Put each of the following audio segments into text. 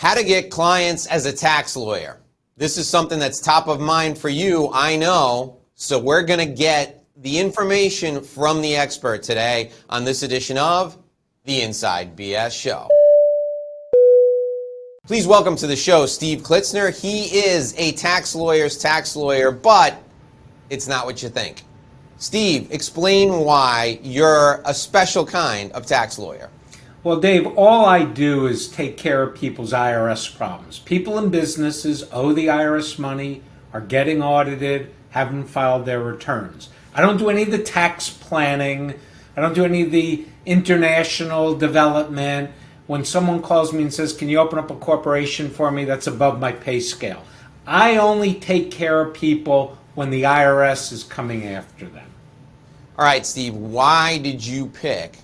How to get clients as a tax lawyer. This is something that's top of mind for you, I know. So we're going to get the information from the expert today on this edition of the Inside BS Show. Please welcome to the show Steve Klitzner. He is a tax lawyer's tax lawyer, but it's not what you think. Steve, explain why you're a special kind of tax lawyer. Well, Dave, all I do is take care of people's IRS problems. People and businesses owe the IRS money, are getting audited, haven't filed their returns. I don't do any of the tax planning. I don't do any of the international development. When someone calls me and says, can you open up a corporation for me, that's above my pay scale. I only take care of people when the IRS is coming after them. All right, Steve, why did you pick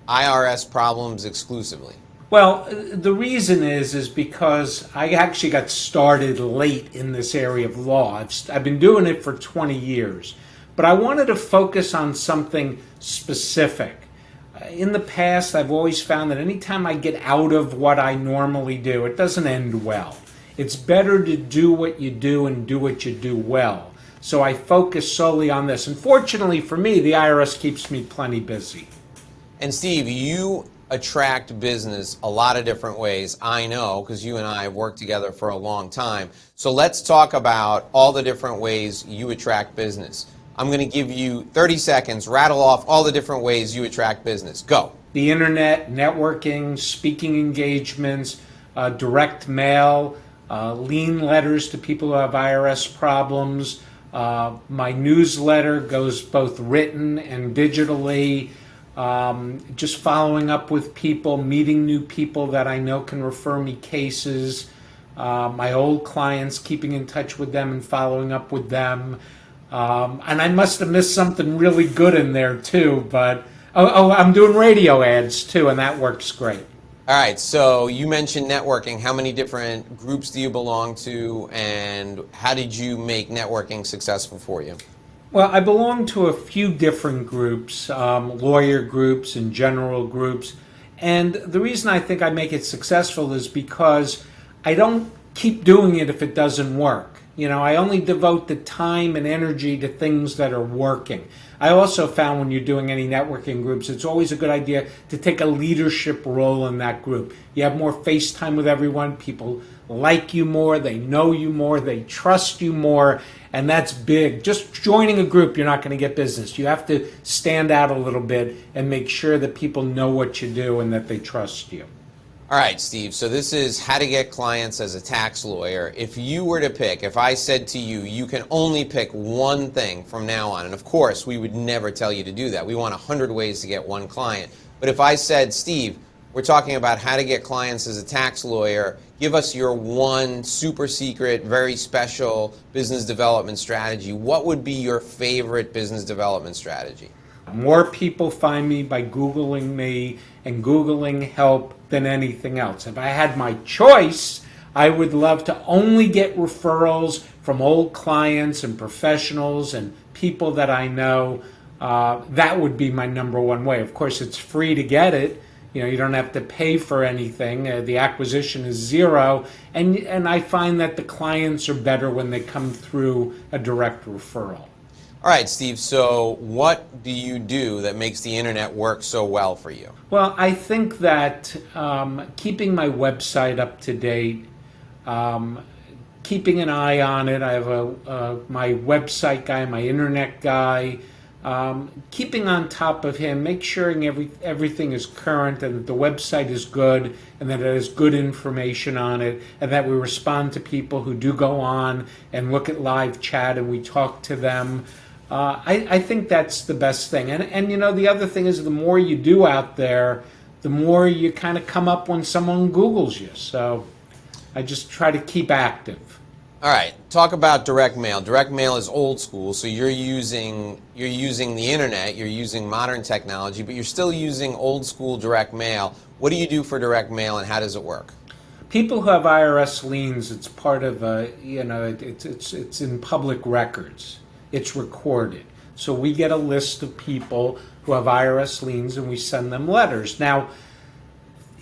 IRS problems exclusively? Well, the reason is because I actually got started late in this area of law. I've been doing it for 20 years, but I wanted to focus on something specific. In the past, I've always found that anytime I get out of what I normally do, it doesn't end well. It's better to do what you do and do what you do well. So I focus solely on this. And fortunately for me, the IRS keeps me plenty busy. And Steve, you attract business a lot of different ways, I know, because you and I have worked together for a long time. So let's talk about all the different ways you attract business. I'm going to give you 30 seconds, rattle off all the different ways you attract business. Go. The internet, networking, speaking engagements, direct mail, lien letters to people who have IRS problems. My newsletter goes both written and digitally. Just following up with people, meeting new people that I know can refer me cases. My old clients, keeping in touch with them and following up with them. And I must have missed something really good in there too, but I'm doing radio ads too, and that works great. All right, so you mentioned networking. How many different groups do you belong to, and how did you make networking successful for you? Well, I belong to a few different groups, lawyer groups and general groups, and the reason I think I make it successful is because I don't keep doing it if it doesn't work. You know, I only devote the time and energy to things that are working. I also found when you're doing any networking groups, it's always a good idea to take a leadership role in that group. You have more face time with everyone. People like you more, they know you more, they trust you more, and that's big. Just joining a group, you're not going to get business. You have to stand out a little bit and make sure that people know what you do and that they trust you. All right, Steve, so this is how to get clients as a tax lawyer. If you were to pick, if I said to you, you can only pick one thing from now on, and of course, we would never tell you to do that. We want 100 ways to get one client. But if I said, Steve, we're talking about how to get clients as a tax lawyer, give us your one super secret, very special business development strategy. What would be your favorite business development strategy? More people find me by Googling me and Googling help than anything else. If I had my choice, I would love to only get referrals from old clients and professionals and people that I know. That would be my number one way. Of course, it's free to get it. You know, you don't have to pay for anything. The acquisition is zero. And I find that the clients are better when they come through a direct referral. All right, Steve, so what do you do that makes the internet work so well for you? Well, I think that keeping my website up to date, keeping an eye on it. I have my website guy, my internet guy, keeping on top of him, make sure everything is current and that the website is good and that it has good information on it and that we respond to people who do go on and look at live chat and we talk to them. I think that's the best thing. And you know, the other thing is the more you do out there, the more you kind of come up when someone Googles you. So I just try to keep active. All right, talk about direct mail. Direct mail is old school, so you're using the internet, you're using modern technology, but you're still using old school direct mail. What do you do for direct mail and how does it work? People who have IRS liens, it's part of it's in public records. It's recorded. So we get a list of people who have IRS liens and we send them letters. Now,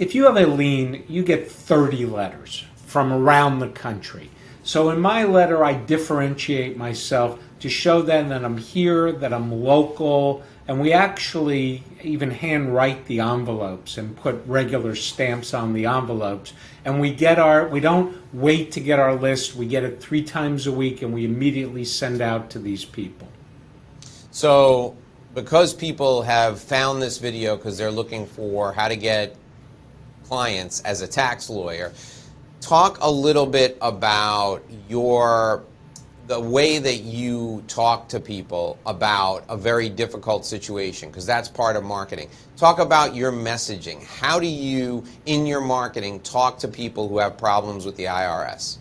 if you have a lien, you get 30 letters from around the country. So in my letter, I differentiate myself to show them that I'm here, that I'm local, and we actually even hand write the envelopes and put regular stamps on the envelopes. And we don't wait to get our list. We get it 3 times a week, and we immediately send out to these people. So because people have found this video because they're looking for how to get clients as a tax lawyer, talk a little bit about the way that you talk to people about a very difficult situation, because that's part of marketing. Talk about your messaging. How do you, in your marketing, talk to people who have problems with the IRS?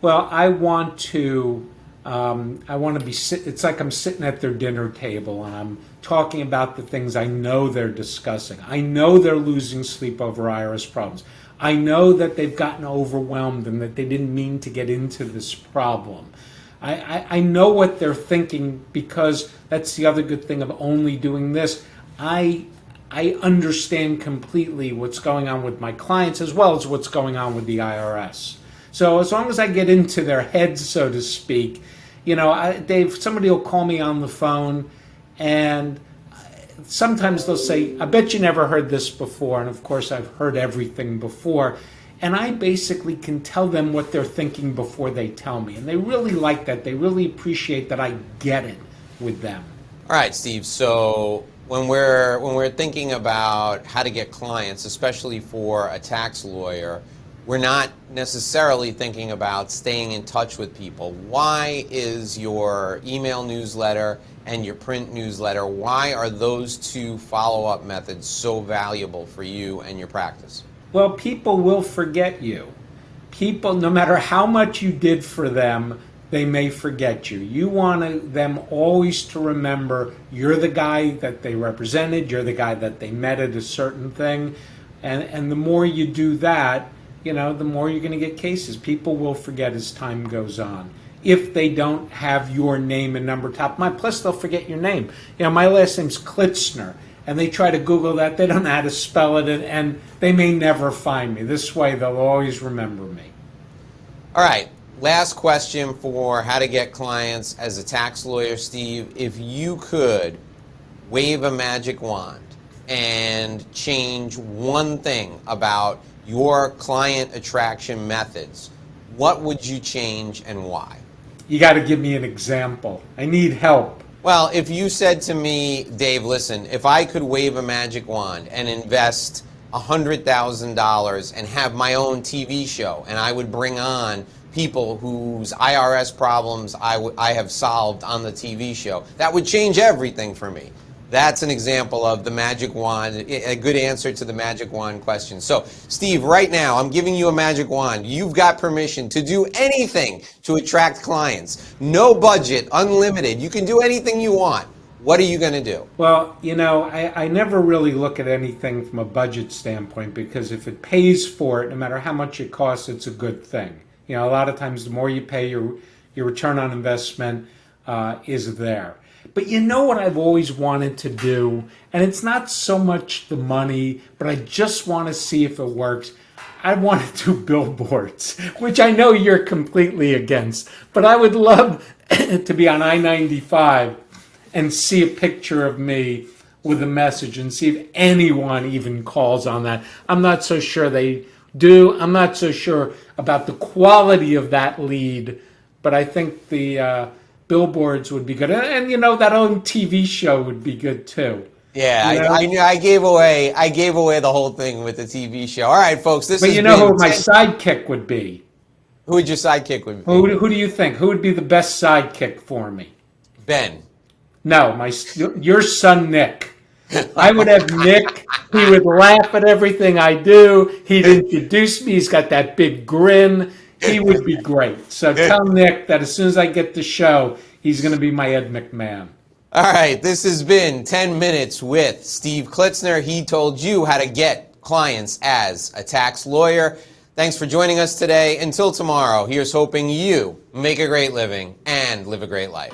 Well, I want to be, it's like I'm sitting at their dinner table and I'm talking about the things I know they're discussing. I know they're losing sleep over IRS problems. I know that they've gotten overwhelmed and that they didn't mean to get into this problem. I know what they're thinking, because that's the other good thing of only doing this. I understand completely what's going on with my clients as well as what's going on with the IRS. So as long as I get into their heads, so to speak, Dave, somebody will call me on the phone and sometimes they'll say, I bet you never heard this before. And of course, I've heard everything before. And I basically can tell them what they're thinking before they tell me. And they really like that. They really appreciate that I get it with them. All right, Steve. So when we're thinking about how to get clients, especially for a tax lawyer, we're not necessarily thinking about staying in touch with people. Why is your email newsletter and your print newsletter, why are those 2 follow-up methods so valuable for you and your practice? Well, people will forget you. People, no matter how much you did for them, they may forget you. You want them always to remember you're the guy that they represented, you're the guy that they met at a certain thing, and the more you do that, the more you're going to get cases. People will forget as time goes on if they don't have your name and number top of mind. Plus, they'll forget your name. My last name's Klitzner, and they try to Google that. They don't know how to spell it, and they may never find me. This way, they'll always remember me. All right. Last question for how to get clients as a tax lawyer, Steve. If you could wave a magic wand and change one thing about your client attraction methods, what would you change and why? You got to give me an example. I need help. Well, if you said to me, Dave, listen, if I could wave a magic wand and invest $100,000 and have my own TV show, and I would bring on people whose IRS problems I have solved on the TV show, that would change everything for me. That's an example of the magic wand, a good answer to the magic wand question. So, Steve, right now, I'm giving you a magic wand. You've got permission to do anything to attract clients. No budget, unlimited. You can do anything you want. What are you going to do? Well, I never really look at anything from a budget standpoint, because if it pays for it, no matter how much it costs, it's a good thing. A lot of times the more you pay, your return on investment is there. But what I've always wanted to do, and it's not so much the money, but I just want to see if it works. I want to do billboards, which I know you're completely against, but I would love to be on I-95 and see a picture of me with a message and see if anyone even calls on that. I'm not so sure they do. I'm not so sure about the quality of that lead, but I think the billboards would be good. And that own TV show would be good too. Yeah, I gave away the whole thing with the TV show. All right, folks, this is. But who my sidekick would be? Who would your sidekick would be? Who do you think? Who would be the best sidekick for me? Ben. No, your son Nick. I would have Nick. He would laugh at everything I do. He'd introduce me. He's got that big grin. He would be great. So tell Nick that as soon as I get the show, he's going to be my Ed McMahon. All right, this has been 10 Minutes with Steve Klitzner. He told you how to get clients as a tax lawyer. Thanks for joining us today. Until tomorrow, here's hoping you make a great living and live a great life.